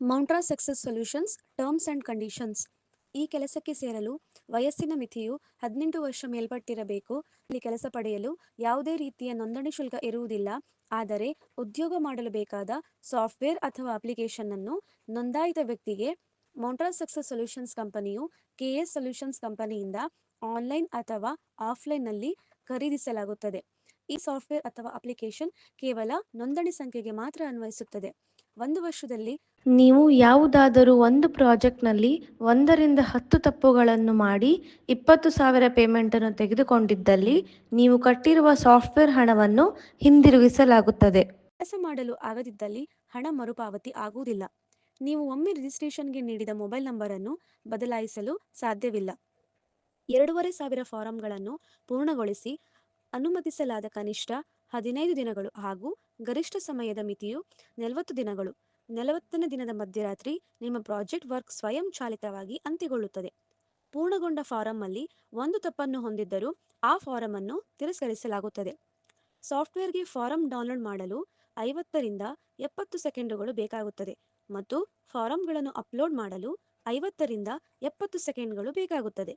ಮೌಂಟ್ರಾ success solutions terms and conditions. ಈ ಕೆಲಸಕ್ಕೆ ಸೇರಲು ವಯಸ್ಸಿನ ಮಿತಿಯು 18 ವರ್ಷ ಮೇಲ್ಪಟ್ಟಿರಬೇಕು. ಇಲ್ಲಿ ಕೆಲಸ ಪಡೆಯಲು ಯಾವುದೇ ರೀತಿಯ ನೋಂದಣಿ ಶುಲ್ಕ ಇರುವುದಿಲ್ಲ. ಆದರೆ ಉದ್ಯೋಗ ಮಾಡಲು ಬೇಕಾದ ಸಾಫ್ಟ್ವೇರ್ ಅಥವಾ ಅಪ್ಲಿಕೇಶನ್ ಅನ್ನು ನೋಂದಾಯಿತ ವ್ಯಕ್ತಿಗೆ ಮೌಂಟ್ರಾ ಸಕ್ಸಸ್ ಸೊಲ್ಯೂಷನ್ಸ್ ಕಂಪನಿಯು ಕೆಎಸ್ ಸೊಲ್ಯೂಷನ್ಸ್ ಕಂಪನಿಯಿಂದ ಆನ್ಲೈನ್ ಅಥವಾ ಆಫ್ಲೈನ್ನಲ್ಲಿ ಖರೀದಿಸಲಾಗುತ್ತದೆ. ಈ ಸಾಫ್ಟ್ವೇರ್ ಅಥವಾ ಅಪ್ಲಿಕೇಶನ್ ಕೇವಲ ನೋಂದಣಿ ಸಂಖ್ಯೆಗೆ ಮಾತ್ರ ಅನ್ವಯಿಸುತ್ತದೆ. 1 ವರ್ಷದಲ್ಲಿ ನೀವು ಯಾವುದಾದರೂ ಒಂದು ಪ್ರಾಜೆಕ್ಟ್ನಲ್ಲಿ 1ರಿಂದ 10 ತಪ್ಪುಗಳನ್ನು ಮಾಡಿ 20,000 ಪೇಮೆಂಟನ್ನು ತೆಗೆದುಕೊಂಡಿದ್ದಲ್ಲಿ ನೀವು ಕಟ್ಟಿರುವ ಸಾಫ್ಟ್ವೇರ್ ಹಣವನ್ನು ಹಿಂದಿರುಗಿಸಲಾಗುತ್ತದೆ. ಕೆಲಸ ಮಾಡಲು ಆಗದಿದ್ದಲ್ಲಿ ಹಣ ಮರುಪಾವತಿ ಆಗುವುದಿಲ್ಲ. ನೀವು ಒಮ್ಮೆ ರಿಜಿಸ್ಟ್ರೇಷನ್ಗೆ ನೀಡಿದ ಮೊಬೈಲ್ ನಂಬರನ್ನು ಬದಲಾಯಿಸಲು ಸಾಧ್ಯವಿಲ್ಲ. 2,500 ಫಾರಂಗಳನ್ನು ಪೂರ್ಣಗೊಳಿಸಿ ಅನುಮತಿಸಲಾದ ಕನಿಷ್ಠ 15 ದಿನಗಳು ಹಾಗೂ ಗರಿಷ್ಠ ಸಮಯದ ಮಿತಿಯು 40 ದಿನಗಳು. 40ನೇ ದಿನದ ಮಧ್ಯರಾತ್ರಿ ನಿಮ್ಮ ಪ್ರಾಜೆಕ್ಟ್ ವರ್ಕ್ ಸ್ವಯಂಚಾಲಿತವಾಗಿ ಅಂತ್ಯಗೊಳ್ಳುತ್ತದೆ. ಪೂರ್ಣಗೊಂಡ ಫಾರಂಲ್ಲಿ ಒಂದು ತಪ್ಪನ್ನು ಹೊಂದಿದ್ದರೂ ಆ ಫಾರಂ ಅನ್ನು ತಿರಸ್ಕರಿಸಲಾಗುತ್ತದೆ. ಸಾಫ್ಟ್ವೇರ್ಗೆ ಫಾರಂ ಡೌನ್ಲೋಡ್ ಮಾಡಲು 50ರಿಂದ 70 ಸೆಕೆಂಡುಗಳು ಬೇಕಾಗುತ್ತದೆ ಮತ್ತು ಫಾರಂಗಳನ್ನು ಅಪ್ಲೋಡ್ ಮಾಡಲು 50ರಿಂದ 70 ಸೆಕೆಂಡ್ಗಳು ಬೇಕಾಗುತ್ತದೆ.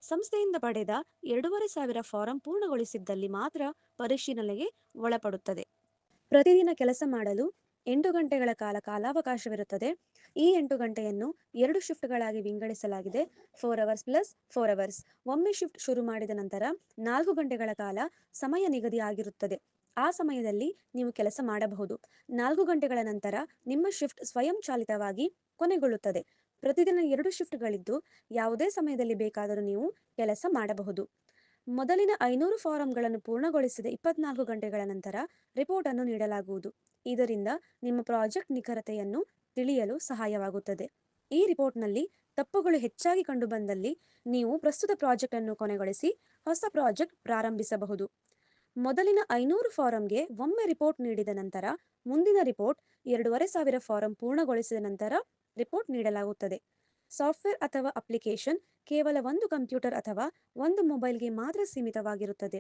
ಸಂಸ್ಥೆಯಿಂದ ಪಡೆದ 2,500 ಫಾರಂ ಪೂರ್ಣಗೊಳಿಸಿದ್ದಲ್ಲಿ ಮಾತ್ರ ಪರಿಶೀಲನೆಗೆ ಒಳಪಡುತ್ತದೆ. ಪ್ರತಿದಿನ ಕೆಲಸ ಮಾಡಲು 8 ಗಂಟೆಗಳ ಕಾಲಾವಕಾಶವಿರುತ್ತದೆ. ಈ 8 ಗಂಟೆಯನ್ನು 2 ಶಿಫ್ಟ್ಗಳಾಗಿ ವಿಂಗಡಿಸಲಾಗಿದೆ. 4 ಅವರ್ಸ್ ಪ್ಲಸ್ 4 ಅವರ್ಸ್. ಒಮ್ಮೆ ಶಿಫ್ಟ್ ಶುರು ಮಾಡಿದ ನಂತರ 4 ಗಂಟೆಗಳ ಕಾಲ ಸಮಯ ನಿಗದಿ ಆಗಿರುತ್ತದೆ. ಆ ಸಮಯದಲ್ಲಿ ನೀವು ಕೆಲಸ ಮಾಡಬಹುದು. 4 ಗಂಟೆಗಳ ನಂತರ ನಿಮ್ಮ ಶಿಫ್ಟ್ ಸ್ವಯಂಚಾಲಿತವಾಗಿ ಕೊನೆಗೊಳ್ಳುತ್ತದೆ. ಪ್ರತಿದಿನ 2 ಶಿಫ್ಟ್ಗಳಿದ್ದು ಯಾವುದೇ ಸಮಯದಲ್ಲಿ ಬೇಕಾದರೂ ನೀವು ಕೆಲಸ ಮಾಡಬಹುದು. ಮೊದಲಿನ 500 ಫಾರಂಗಳನ್ನು ಪೂರ್ಣಗೊಳಿಸಿದ 24 ಗಂಟೆಗಳ ನಂತರ ರಿಪೋರ್ಟ್ ಅನ್ನು ನೀಡಲಾಗುವುದು. ಇದರಿಂದ ನಿಮ್ಮ ಪ್ರಾಜೆಕ್ಟ್ ನಿಖರತೆಯನ್ನು ತಿಳಿಯಲು ಸಹಾಯವಾಗುತ್ತದೆ. ಈ ರಿಪೋರ್ಟ್ನಲ್ಲಿ ತಪ್ಪುಗಳು ಹೆಚ್ಚಾಗಿ ಕಂಡುಬಂದಲ್ಲಿ ನೀವು ಪ್ರಸ್ತುತ ಪ್ರಾಜೆಕ್ಟ್ ಅನ್ನು ಕೊನೆಗೊಳಿಸಿ ಹೊಸ ಪ್ರಾಜೆಕ್ಟ್ ಪ್ರಾರಂಭಿಸಬಹುದು. ಮೊದಲಿನ 500 ಫಾರಂಗೆ ಒಮ್ಮೆ ರಿಪೋರ್ಟ್ ನೀಡಿದ ನಂತರ ಮುಂದಿನ ರಿಪೋರ್ಟ್ 2,500 ಫಾರಂ ಪೂರ್ಣಗೊಳಿಸಿದ ನಂತರ ರಿಪೋರ್ಟ್ ನೀಡಲಾಗುತ್ತದೆ. ಸಾಫ್ಟ್ವೇರ್ ಅಥವಾ ಅಪ್ಲಿಕೇಶನ್ ಕೇವಲ ಒಂದು ಕಂಪ್ಯೂಟರ್ ಅಥವಾ ಒಂದು ಮೊಬೈಲ್ಗೆ ಮಾತ್ರ ಸೀಮಿತವಾಗಿರುತ್ತದೆ.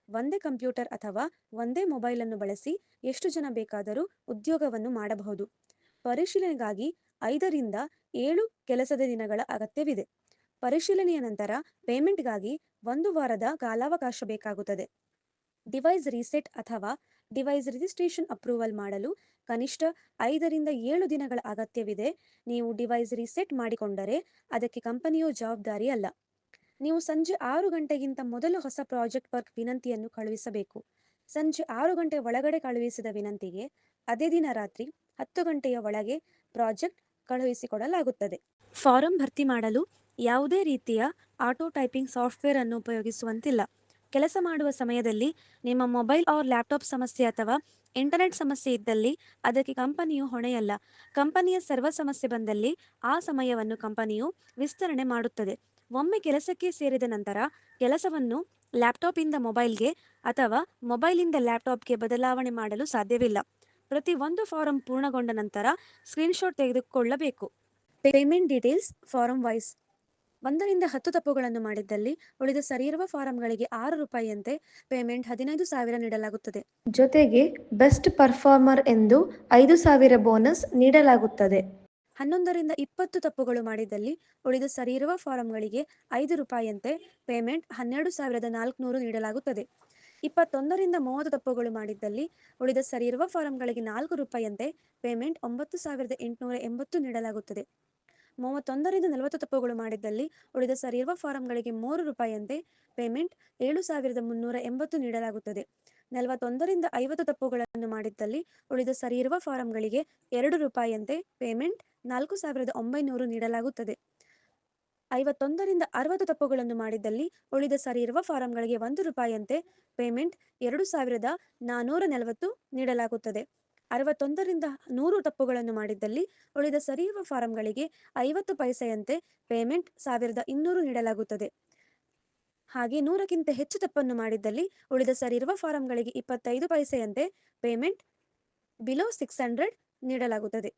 ಒಂದೇ ಕಂಪ್ಯೂಟರ್ ಅಥವಾ ಒಂದೇ ಮೊಬೈಲ್ ಅನ್ನು ಬಳಸಿ ಎಷ್ಟು ಜನ ಬೇಕಾದರೂ ಉದ್ಯೋಗವನ್ನು ಮಾಡಬಹುದು. ಪರಿಶೀಲನೆಗಾಗಿ 5ರಿಂದ 7 ಕೆಲಸದ ದಿನಗಳ ಅಗತ್ಯವಿದೆ. ಪರಿಶೀಲನೆಯ ನಂತರ ಪೇಮೆಂಟ್ಗಾಗಿ 1 ವಾರದ ಕಾಲಾವಕಾಶ ಬೇಕಾಗುತ್ತದೆ. ಡಿವೈಸ್ ರೀಸೆಟ್ ಅಥವಾ ಡಿವೈಸ್ ರಿಜಿಸ್ಟ್ರೇಷನ್ ಅಪ್ರೂವಲ್ ಮಾಡಲು ಕನಿಷ್ಠ 5ರಿಂದ 7 ದಿನಗಳ ಅಗತ್ಯವಿದೆ. ನೀವು ಡಿವೈಸ್ ರೀಸೆಟ್ ಮಾಡಿಕೊಂಡರೆ ಅದಕ್ಕೆ ಕಂಪನಿಯು ಜವಾಬ್ದಾರಿ ಅಲ್ಲ. ನೀವು ಸಂಜೆ 6 ಗಂಟೆಗಿಂತ ಮೊದಲು ಹೊಸ ಪ್ರಾಜೆಕ್ಟ್ ವರ್ಕ್ ವಿನಂತಿಯನ್ನು ಕಳುಹಿಸಬೇಕು. ಸಂಜೆ 6 ಗಂಟೆ ಒಳಗಡೆ ಕಳುಹಿಸಿದ ವಿನಂತಿಗೆ ಅದೇ ದಿನ ರಾತ್ರಿ 10 ಗಂಟೆಯ ಒಳಗೆ ಪ್ರಾಜೆಕ್ಟ್ ಕಳುಹಿಸಿಕೊಡಲಾಗುತ್ತದೆ. ಫಾರಂ ಭರ್ತಿ ಮಾಡಲು ಯಾವುದೇ ರೀತಿಯ ಆಟೋ ಟೈಪಿಂಗ್ ಸಾಫ್ಟ್ವೇರ್ ಅನ್ನು ಉಪಯೋಗಿಸುವಂತಿಲ್ಲ. ಕೆಲಸ ಮಾಡುವ ಸಮಯದಲ್ಲಿ ನಿಮ್ಮ ಮೊಬೈಲ್ ಆರ್ ಲ್ಯಾಪ್ಟಾಪ್ ಸಮಸ್ಯೆ ಅಥವಾ ಇಂಟರ್ನೆಟ್ ಸಮಸ್ಯೆ ಇದ್ದಲ್ಲಿ ಅದಕ್ಕೆ ಕಂಪನಿಯು ಹೊಣೆಯಲ್ಲ. ಕಂಪನಿಯ ಸರ್ವರ್ ಸಮಸ್ಯೆ ಬಂದಲ್ಲಿ ಆ ಸಮಯವನ್ನು ಕಂಪನಿಯು ವಿಸ್ತರಣೆ ಮಾಡುತ್ತದೆ. ಒಮ್ಮೆ ಕೆಲಸಕ್ಕೆ ಸೇರಿದ ನಂತರ ಕೆಲಸವನ್ನು ಲ್ಯಾಪ್ಟಾಪಿಂದ ಮೊಬೈಲ್ಗೆ ಅಥವಾ ಮೊಬೈಲಿಂದ ಲ್ಯಾಪ್ಟಾಪ್ಗೆ ಬದಲಾವಣೆ ಮಾಡಲು ಸಾಧ್ಯವಿಲ್ಲ. ಪ್ರತಿ ಒಂದು ಫಾರಂ ಪೂರ್ಣಗೊಂಡ ನಂತರ ಸ್ಕ್ರೀನ್ಶಾಟ್ ತೆಗೆದುಕೊಳ್ಳಬೇಕು. Payment details form wise. 1ರಿಂದ 10 ತಪ್ಪುಗಳನ್ನು ಮಾಡಿದ್ದಲ್ಲಿ ಉಳಿದ ಸರಿಯಿರುವ ಫಾರಂಗಳಿಗೆ ₹6 ಪೇಮೆಂಟ್ 15,000 ನೀಡಲಾಗುತ್ತದೆ. ಜೊತೆಗೆ ಬೆಸ್ಟ್ ಪರ್ಫಾರ್ಮರ್ ಎಂದು 5,000 ಬೋನಸ್ ನೀಡಲಾಗುತ್ತದೆ. 11ರಿಂದ 20 ತಪ್ಪುಗಳು ಮಾಡಿದ್ದಲ್ಲಿ ಉಳಿದ ಸರಿಯಿರುವ ಫಾರಂಗಳಿಗೆ ₹5 ಪೇಮೆಂಟ್ 12,400 ನೀಡಲಾಗುತ್ತದೆ. 21ರಿಂದ 30 ತಪ್ಪುಗಳು ಮಾಡಿದ್ದಲ್ಲಿ ಉಳಿದ ಸರಿಯಿರುವ ಫಾರಂಗಳಿಗೆ ₹4 ಪೇಮೆಂಟ್ 9,880 ನೀಡಲಾಗುತ್ತದೆ. 31ರಿಂದ 40 ತಪ್ಪುಗಳು ಮಾಡಿದ್ದಲ್ಲಿ ಉಳಿದ ಸರಿಯಿರುವ ಫಾರಂಗಳಿಗೆ ₹3 ಪೇಮೆಂಟ್ 7,380 ನೀಡಲಾಗುತ್ತದೆ. 41ರಿಂದ 50 ತಪ್ಪುಗಳನ್ನು ಮಾಡಿದ್ದಲ್ಲಿ ಉಳಿದ ಸರಿಯಿರುವ ಫಾರಂಗಳಿಗೆ ₹2 ಪೇಮೆಂಟ್ 4,900 ನೀಡಲಾಗುತ್ತದೆ. 51ರಿಂದ 60 ತಪ್ಪುಗಳನ್ನು ಮಾಡಿದ್ದಲ್ಲಿ ಉಳಿದ ಸರಿಯಿರುವ ಫಾರಂಗಳಿಗೆ ₹1 ಪೇಮೆಂಟ್ 2,440 ನೀಡಲಾಗುತ್ತದೆ. 61ರಿಂದ 100 ತಪ್ಪುಗಳನ್ನು ಮಾಡಿದ್ದಲ್ಲಿ ಉಳಿದ ಸರಿಯಿರುವ ಫಾರಂಗಳಿಗೆ 50 ಪೈಸೆಯಂತೆ ಪೇಮೆಂಟ್ 1,200 ನೀಡಲಾಗುತ್ತದೆ. ಹಾಗೆ 100ಕ್ಕಿಂತ ಹೆಚ್ಚು ತಪ್ಪನ್ನು ಮಾಡಿದ್ದಲ್ಲಿ ಉಳಿದ ಸರಿಯಿರುವ ಫಾರಂಗಳಿಗೆ 25 ಪೈಸೆಯಂತೆ ಪೇಮೆಂಟ್ ಬಿಲೋ 600 ನೀಡಲಾಗುತ್ತದೆ.